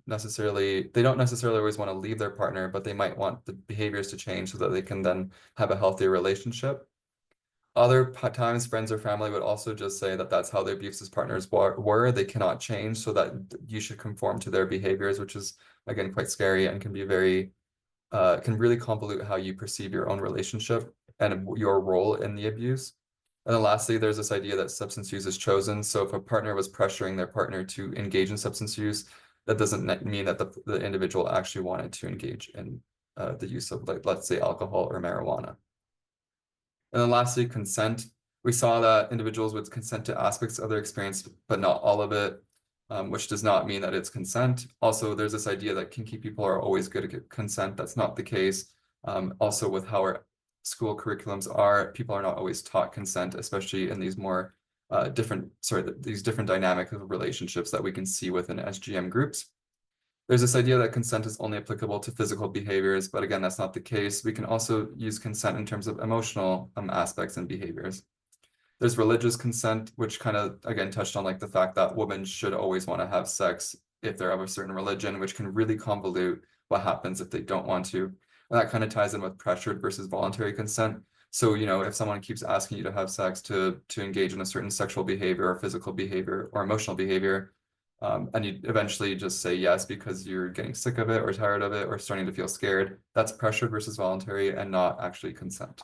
they don't necessarily always want to leave their partner, but they might want the behaviors to change so that they can then have a healthier relationship. Other times, friends or family would also just say that that's how the abusive partners were. They cannot change, so that you should conform to their behaviors, which is, again, quite scary and can be very, can really convolute how you perceive your own relationship and your role in the abuse. And then lastly, there's this idea that substance use is chosen. So if a partner was pressuring their partner to engage in substance use, that doesn't mean that the individual actually wanted to engage in the use of, like, let's say, alcohol or marijuana. And then lastly, consent. We saw that individuals would consent to aspects of their experience, but not all of it, which does not mean that it's consent. Also, there's this idea that kinky people are always good at consent. That's not the case. Also, with how our school curriculums are, people are not always taught consent, especially in these more these different dynamic of relationships that we can see within SGM groups. There's this idea that consent is only applicable to physical behaviors, but again, that's not the case. We can also use consent in terms of emotional aspects and behaviors. There's religious consent, which kind of, again, touched on like the fact that women should always want to have sex if they're of a certain religion, which can really convolute what happens if they don't want to. And that kind of ties in with pressured versus voluntary consent. So, if someone keeps asking you to have sex to engage in a certain sexual behavior or physical behavior or emotional behavior, and you eventually just say yes because you're getting sick of it or tired of it or starting to feel scared, that's pressured versus voluntary and not actually consent.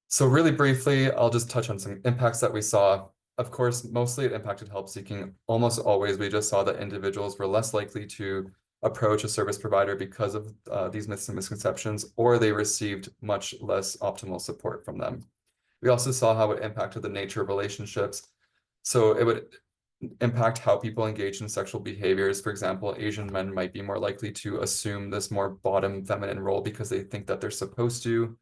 So really briefly, I'll just touch on some impacts that we saw. Of course, mostly it impacted help seeking. Almost always, we just saw that individuals were less likely to approach a service provider because of these myths and misconceptions, or they received much less optimal support from them. We also saw how it impacted the nature of relationships. So it would impact how people engage in sexual behaviors. For example, Asian men might be more likely to assume this more bottom feminine role because they think that they're supposed to.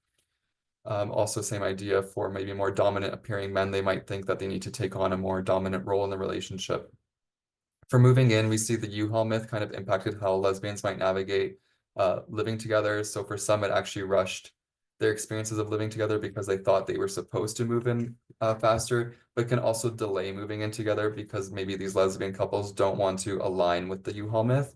Also, same idea for maybe more dominant appearing men. They might think that they need to take on a more dominant role in the relationship. For moving in, we see the U-Haul myth kind of impacted how lesbians might navigate living together. So for some, it actually rushed their experiences of living together because they thought they were supposed to move in faster, but can also delay moving in together because maybe these lesbian couples don't want to align with the U-Haul myth.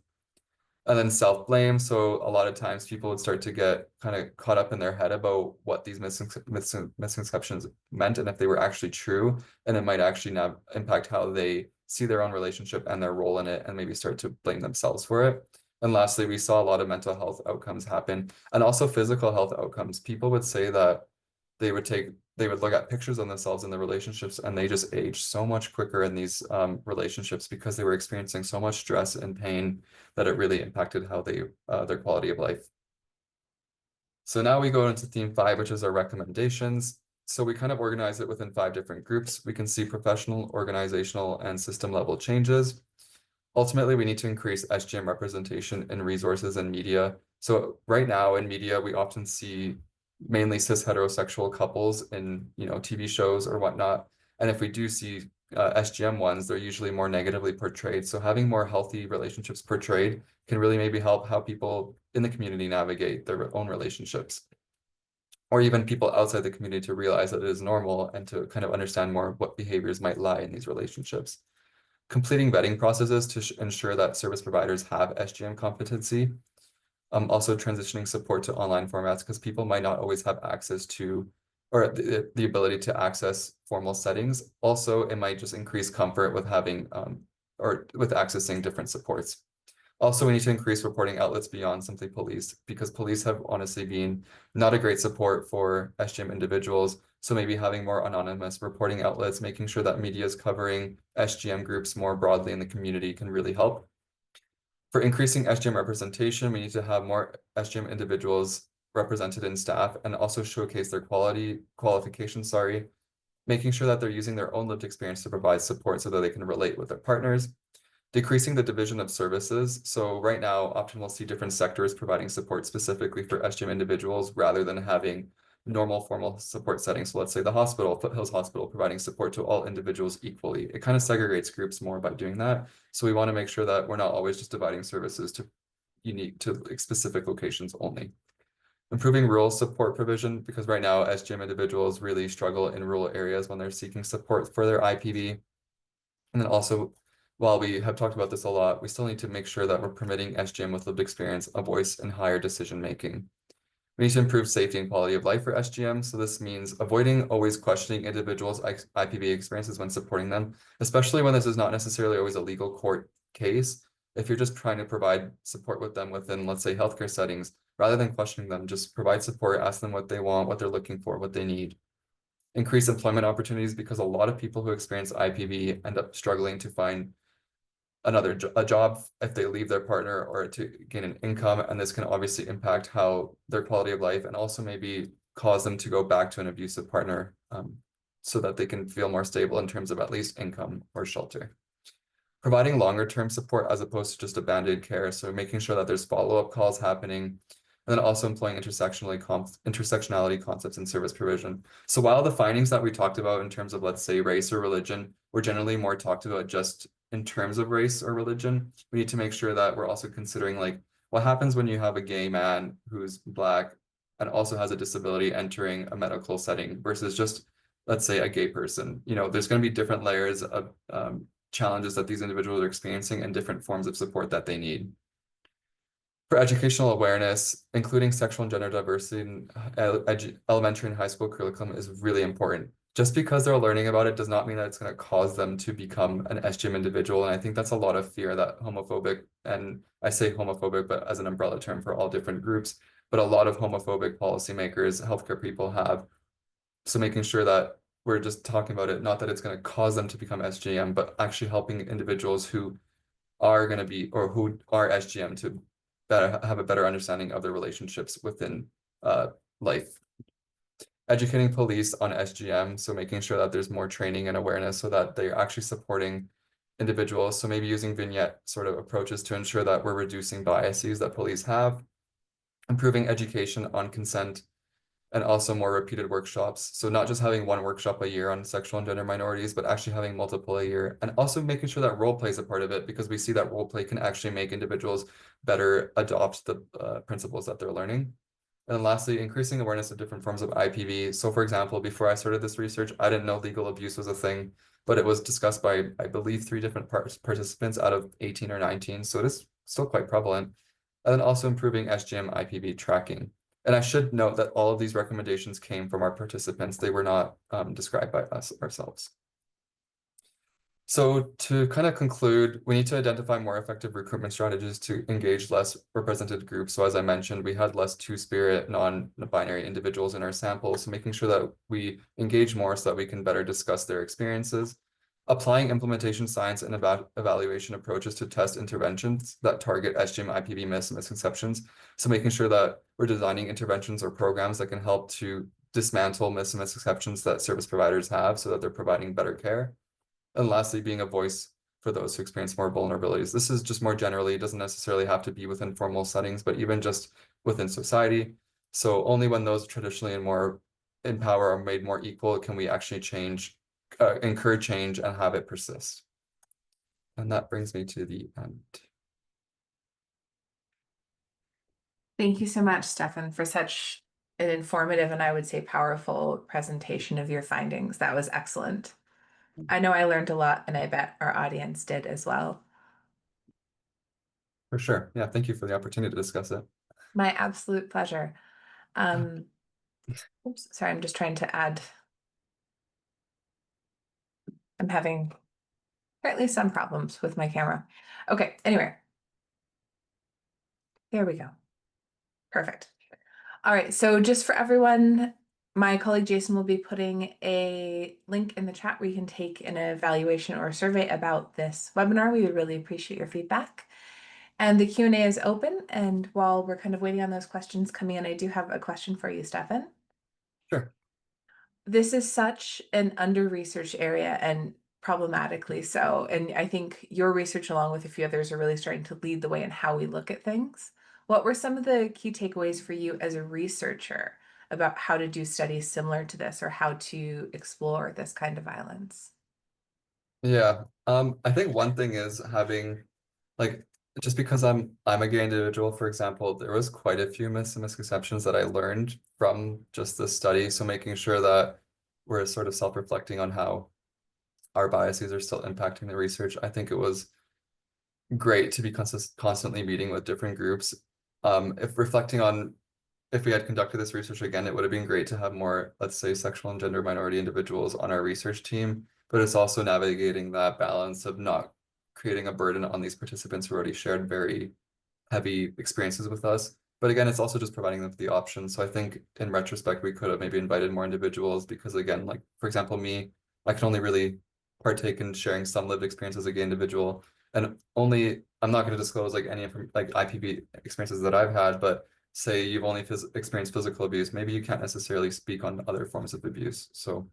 And then self-blame. So a lot of times people would start to get kind of caught up in their head about what these misconceptions meant and if they were actually true. And it might actually now impact how they see their own relationship and their role in it and maybe start to blame themselves for it. And lastly, we saw a lot of mental health outcomes happen and also physical health outcomes. People would say that they would look at pictures of themselves in the relationships and they just age so much quicker in these relationships because they were experiencing so much stress and pain that it really impacted how their quality of life. So now we go into theme 5, which is our recommendations. So we kind of organize it within 5 different groups. We can see professional, organizational, and system level changes. Ultimately, we need to increase SGM representation in resources and media. So right now in media, we often see mainly cis heterosexual couples in TV shows or whatnot. And if we do see SGM ones, they're usually more negatively portrayed. So having more healthy relationships portrayed can really maybe help how people in the community navigate their own relationships. Or even people outside the community to realize that it is normal and to kind of understand more what behaviors might lie in these relationships. Completing vetting processes to ensure that service providers have SGM competency. Also transitioning support to online formats because people might not always have access to or the ability to access formal settings. Also, it might just increase comfort with having or with accessing different supports. Also, we need to increase reporting outlets beyond simply police because police have honestly been not a great support for SGM individuals. So maybe having more anonymous reporting outlets, making sure that media is covering SGM groups more broadly in the community can really help. For increasing SGM representation, we need to have more SGM individuals represented in staff and also showcase their qualifications, making sure that they're using their own lived experience to provide support so that they can relate with their partners. Decreasing the division of services. So right now, often we'll see different sectors providing support specifically for SGM individuals rather than having normal formal support settings. So let's say the hospital, Foothills Hospital, providing support to all individuals equally. It kind of segregates groups more by doing that. So we want to make sure that we're not always just dividing services to unique to specific locations only. Improving rural support provision, because right now SGM individuals really struggle in rural areas when they're seeking support for their IPV. And then also, while we have talked about this a lot, we still need to make sure that we're permitting SGM with lived experience a voice in higher decision making. We need to improve safety and quality of life for SGM. So this means avoiding always questioning individuals' IPV experiences when supporting them, especially when this is not necessarily always a legal court case. If you're just trying to provide support with them within, let's say, healthcare settings, rather than questioning them, just provide support, ask them what they want, what they're looking for, what they need. Increase employment opportunities, because a lot of people who experience IPV end up struggling to find a job if they leave their partner, or to gain an income, and this can obviously impact how their quality of life, and also maybe cause them to go back to an abusive partner, so that they can feel more stable in terms of at least income or shelter. Providing longer term support as opposed to just a band-aid care, so making sure that there's follow-up calls happening, and then also employing intersectionality concepts in service provision. So while the findings that we talked about in terms of, let's say, race or religion were generally more talked about just in terms of race or religion, we need to make sure that we're also considering, like, what happens when you have a gay man who's Black and also has a disability entering a medical setting versus just, let's say, a gay person. There's going to be different layers of challenges that these individuals are experiencing and different forms of support that they need. For educational awareness, including sexual and gender diversity in elementary and high school curriculum is really important. Just because they're learning about it does not mean that it's going to cause them to become an SGM individual. And I think that's a lot of fear that homophobic, and I say homophobic, but as an umbrella term for all different groups, but a lot of homophobic policymakers, healthcare people have. So making sure that we're just talking about it, not that it's going to cause them to become SGM, but actually helping individuals who are going to be, or who are SGM, to have a better understanding of their relationships within life. Educating police on SGM, so making sure that there's more training and awareness so that they're actually supporting individuals. So maybe using vignette sort of approaches to ensure that we're reducing biases that police have. Improving education on consent, and also more repeated workshops. So not just having one workshop a year on sexual and gender minorities, but actually having multiple a year, and also making sure that role play is a part of it, because we see that role play can actually make individuals better adopt the principles that they're learning. And then lastly, increasing awareness of different forms of IPV. So for example, before I started this research, I didn't know legal abuse was a thing, but it was discussed by, I believe, 3 different participants out of 18 or 19. So it is still quite prevalent. And then also improving SGM IPV tracking. And I should note that all of these recommendations came from our participants. They were not described by us ourselves. So to kind of conclude, we need to identify more effective recruitment strategies to engage less represented groups. So as I mentioned, we had less two-spirit, non-binary individuals in our samples, so making sure that we engage more so that we can better discuss their experiences. Applying implementation science and evaluation approaches to test interventions that target SGM IPV myths and misconceptions. So making sure that we're designing interventions or programs that can help to dismantle myths and misconceptions that service providers have so that they're providing better care. And lastly, being a voice for those who experience more vulnerabilities. This is just more generally, it doesn't necessarily have to be within formal settings, but even just within society. So only when those traditionally and more in power are made more equal can we actually encourage change and have it persist. And that brings me to the end. Thank you so much, Stefan, for such an informative and I would say powerful presentation of your findings. That was excellent. I know I learned a lot, and I bet our audience did as well. For sure. Yeah, thank you for the opportunity to discuss it. My absolute pleasure. Oops, sorry, I'm just trying to add. I'm having apparently some problems with my camera. Okay, anyway. There we go. Perfect. All right, so just for everyone, my colleague Jason will be putting a link in the chat where you can take an evaluation or a survey about this webinar. We would really appreciate your feedback. And the Q&A is open. And while we're kind of waiting on those questions coming in, I do have a question for you, Stefan. Sure. This is such an under-researched area, and problematically so. And I think your research, along with a few others, are really starting to lead the way in how we look at things. What were some of the key takeaways for you as a researcher about how to do studies similar to this, or how to explore this kind of violence? Yeah. I think one thing is having, like, just because I'm a gay individual, for example, there was quite a few myths and misconceptions that I learned from just this study. So making sure that we're sort of self-reflecting on how our biases are still impacting the research. I think it was great to be constantly meeting with different groups. If reflecting on if we had conducted this research again, it would have been great to have more, let's say, sexual and gender minority individuals on our research team. But it's also navigating that balance of not creating a burden on these participants who already shared very heavy experiences with us. But again, it's also just providing them with the option. So I think in retrospect, we could have maybe invited more individuals because again, like for example, me, I can only really partake in sharing some lived experience as a gay individual. And only I'm not going to disclose like any like IPV experiences that I've had, but say you've only experienced physical abuse, maybe you can't necessarily speak on other forms of abuse. So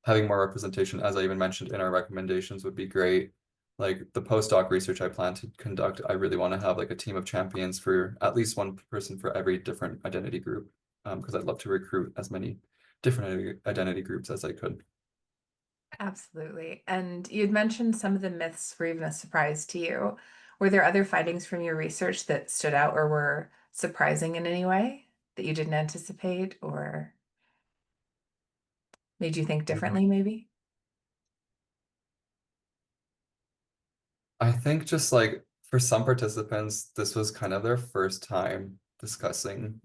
having more representation, as I even mentioned in our recommendations, would be great. Like the postdoc research I plan to conduct, I really want to have like a team of champions for at least one person for every different identity group, because I'd love to recruit as many different identity groups as I could. Absolutely. And you'd mentioned some of the myths were even a surprise to you. Were there other findings from your research that stood out or were surprising in any way that you didn't anticipate or made you think Mhm. differently, maybe? I think just like for some participants, this was kind of their first time discussing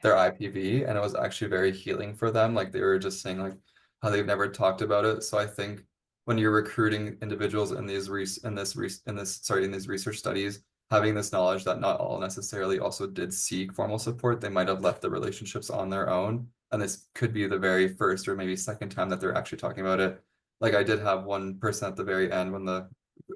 their IPV, and it was actually very healing for them. Like they were just saying like how they've never talked about it. So I think when you're recruiting individuals in these research studies, having this knowledge that not all necessarily also did seek formal support, they might have left the relationships on their own. And this could be the very first or maybe second time that they're actually talking about it. Like I did have one person at the very end when the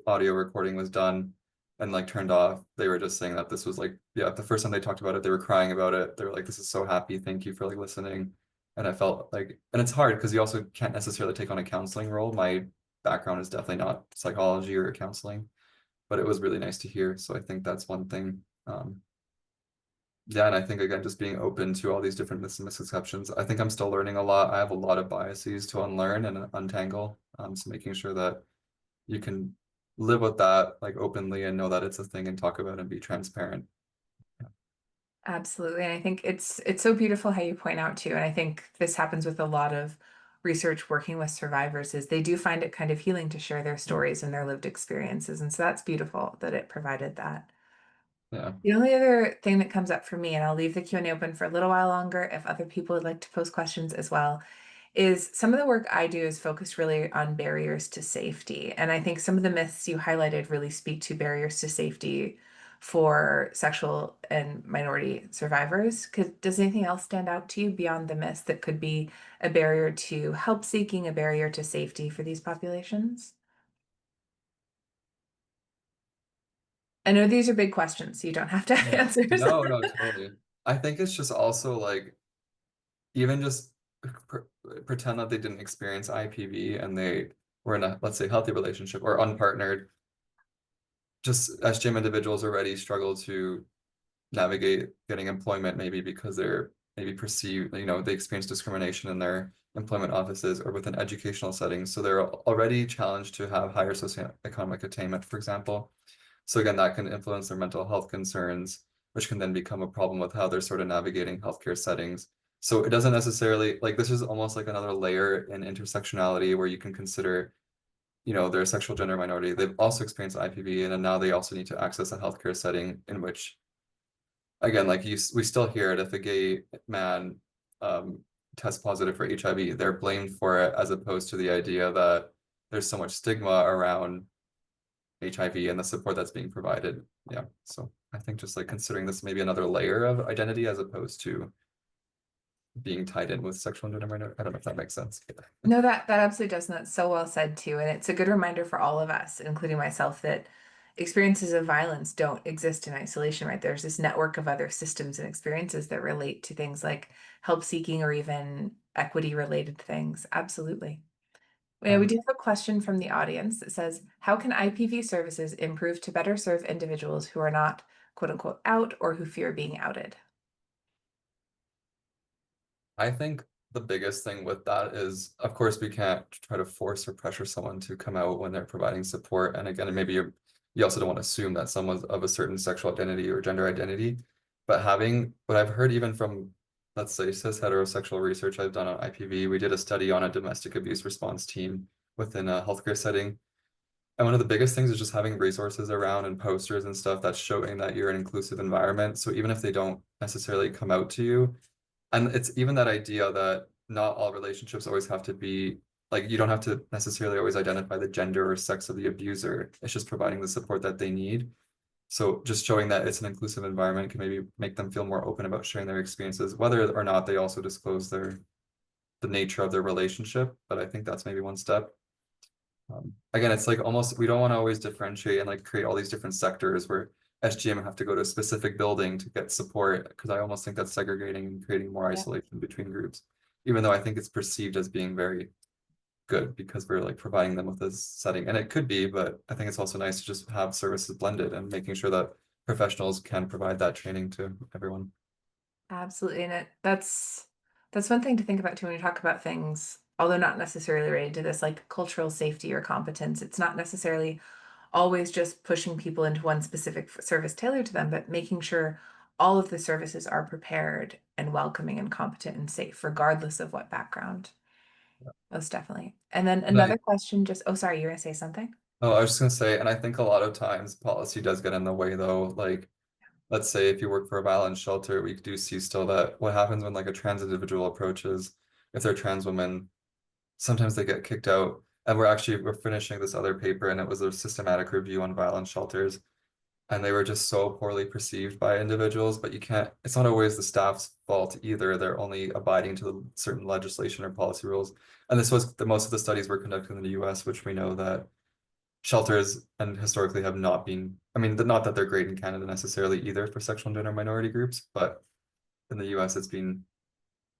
audio recording was done and like turned off, they were just saying that this was like, yeah, the first time they talked about it, they were crying about it. They were like, this is so happy. Thank you for like listening. And I felt like, and it's hard because you also can't necessarily take on a counseling role. My background is definitely not psychology or counseling, but it was really nice to hear. So I think that's one thing. Yeah, and I think again, just being open to all these different myths and misconceptions. I think I'm still learning a lot. I have a lot of biases to unlearn and untangle. So making sure that you can live with that like openly and know that it's a thing and talk about it and be transparent. Absolutely. And I think it's so beautiful how you point out too. And I think this happens with a lot of research working with survivors is they do find it kind of healing to share their stories and their lived experiences. And so that's beautiful that it provided that. Yeah. The only other thing that comes up for me, and I'll leave the Q&A open for a little while longer if other people would like to pose questions as well, is some of the work I do is focused really on barriers to safety. And I think some of the myths you highlighted really speak to barriers to safety for sexual and minority survivors. Does anything else stand out to you beyond the myths that could be a barrier to help seeking, a barrier to safety for these populations? I know these are big questions, so you don't have to Yeah. answer. No, no, totally. I think it's just also like even just pr pretend that they didn't experience IPV and they were in a, let's say, healthy relationship or unpartnered. Just SGM individuals already struggle to navigate getting employment, maybe because they're maybe perceived, they experience discrimination in their employment offices or within educational settings. So they're already challenged to have higher socioeconomic attainment, for example. So again, that can influence their mental health concerns, which can then become a problem with how they're sort of navigating healthcare settings. So it doesn't necessarily like this is almost like another layer in intersectionality where you can consider, their sexual gender minority. They've also experienced IPV, and then now they also need to access a healthcare setting in which, again, like we still hear it if a gay man um, tests positive for HIV, they're blamed for it as opposed to the idea that there's so much stigma around HIV and the support that's being provided. Yeah. So I think just like considering this maybe another layer of identity as opposed to being tied in with sexual and gender minority. I don't know if that makes sense. No, that absolutely does. And that's so well said too. And it's a good reminder for all of us, including myself, that experiences of violence don't exist in isolation, right? There's this network of other systems and experiences that relate to things like help seeking or even equity related things. Absolutely. We Um, do have a question from the audience that says, how can IPV services improve to better serve individuals who are not quote unquote out or who fear being outed? I think the biggest thing with that is, of course, we can't try to force or pressure someone to come out when they're providing support. And again, maybe you also don't want to assume that someone's of a certain sexual identity or gender identity. But having what I've heard even from, let's say, cis heterosexual research I've done on IPV, we did a study on a domestic abuse response team within a healthcare setting. And one of the biggest things is just having resources around and posters and stuff that's showing that you're an inclusive environment. So even if they don't necessarily come out to you, and it's even that idea that not all relationships always have to be like you don't have to necessarily always identify the gender or sex of the abuser. It's just providing the support that they need. So just showing that it's an inclusive environment can maybe make them feel more open about sharing their experiences, whether or not they also disclose the nature of their relationship. But I think that's maybe one step. Again, it's like almost we don't want to always differentiate and like create all these different sectors where SGM have to go to a specific building to get support because I almost think that's segregating and creating more Yeah. isolation between groups, even though I think it's perceived as being very good because we're like providing them with this setting. And it could be, but I think it's also nice to just have services blended and making sure that professionals can provide that training to everyone. Absolutely. And that's one thing to think about too when you talk about things, although not necessarily related to this, like cultural safety or competence. It's not necessarily always just pushing people into one specific service tailored to them, but making sure all of the services are prepared and welcoming and competent and safe, regardless of what background. Most definitely. And then And another question, just, oh, sorry, you're gonna say something? oh, I was just gonna say, and I think a lot of times policy does get in the way though. Like, let's say if you work for a violence shelter, we do see still that what happens when like a trans individual approaches, if they're a trans woman, sometimes they get kicked out. And we're finishing this other paper, and it was a systematic review on violence shelters. And they were just so poorly perceived by individuals, but you can't, it's not always the staff's fault either. They're only abiding to the certain legislation or policy rules. And this was the most of the studies were conducted in the US, which we know that shelters and historically have not been, I mean, not that they're great in Canada necessarily either for sexual and gender minority groups, but in the US it's been,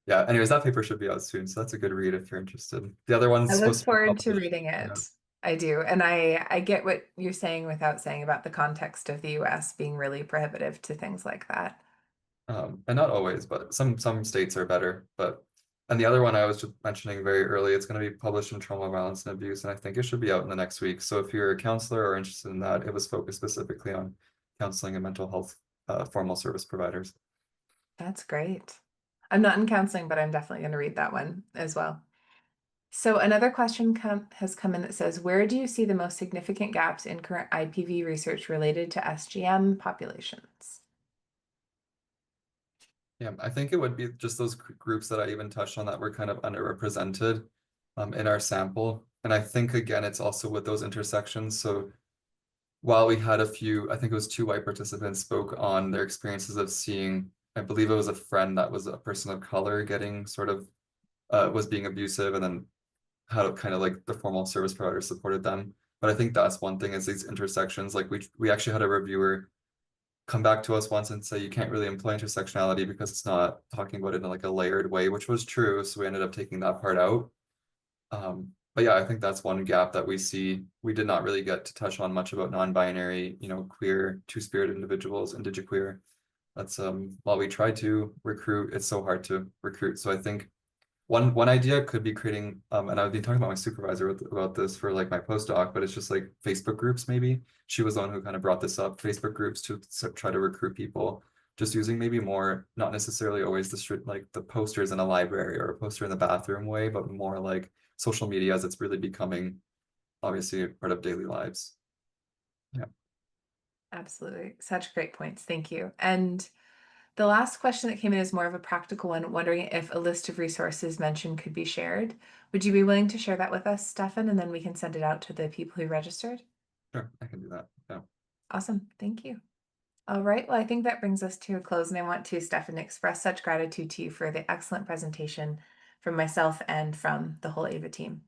yeah. Anyways, that paper should be out soon, so that's a good read if you're interested. The other I one's look supposed to be forward to published. reading Yeah. it. I do. And I get what you're saying without saying about the context of the US being really prohibitive to things like that. And not always, but some states are better. But and the other one I was just mentioning very early, it's going to be published in Trauma, Violence, and Abuse, and I think it should be out in the next week. So if you're a counselor or interested in that, it was focused specifically on counseling and mental health formal service providers. That's great. I'm not in counseling, but I'm definitely going to read that one as well. So another question has come in that says, where do you see the most significant gaps in current IPV research related to SGM populations? Yeah, I think it would be just those groups that I even touched on that were kind of underrepresented in our sample. And I think again, it's also with those intersections. So while we had a few, I think it was two white participants spoke on their experiences of seeing, I believe it was a friend that was a person of color getting sort of was being abusive and then how kind of like the formal service provider supported them. But I think that's one thing is these intersections. Like we actually had a reviewer come back to us once and say you can't really employ intersectionality because it's not talking about it in like a layered way, which was true. So we ended up taking that part out. But yeah, I think that's one gap that we see. We did not really get to touch on much about non-binary, queer, two-spirit individuals, indigiqueer. That's while we try to recruit, it's so hard to recruit. So I think one idea could be creating, and I've been talking about my supervisor about this for like my postdoc, but it's just like Facebook groups maybe. She was the one who kind of brought this up, Facebook groups to try to recruit people, just using maybe more, not necessarily always like the posters in a library or a poster in the bathroom way, but more like social media as it's really becoming obviously a part of daily lives. Yeah. Absolutely. Such great points. Thank you. And the last question that came in is more of a practical one, wondering if a list of resources mentioned could be shared. Would you be willing to share that with us, Stefan, and then we can send it out to the people who registered? Sure, I can do that. Yeah. Awesome. Thank you. All right. Well, I think that brings us to a close, and I want to, Stefan, express such gratitude to you for the excellent presentation from myself and from the whole AVA team.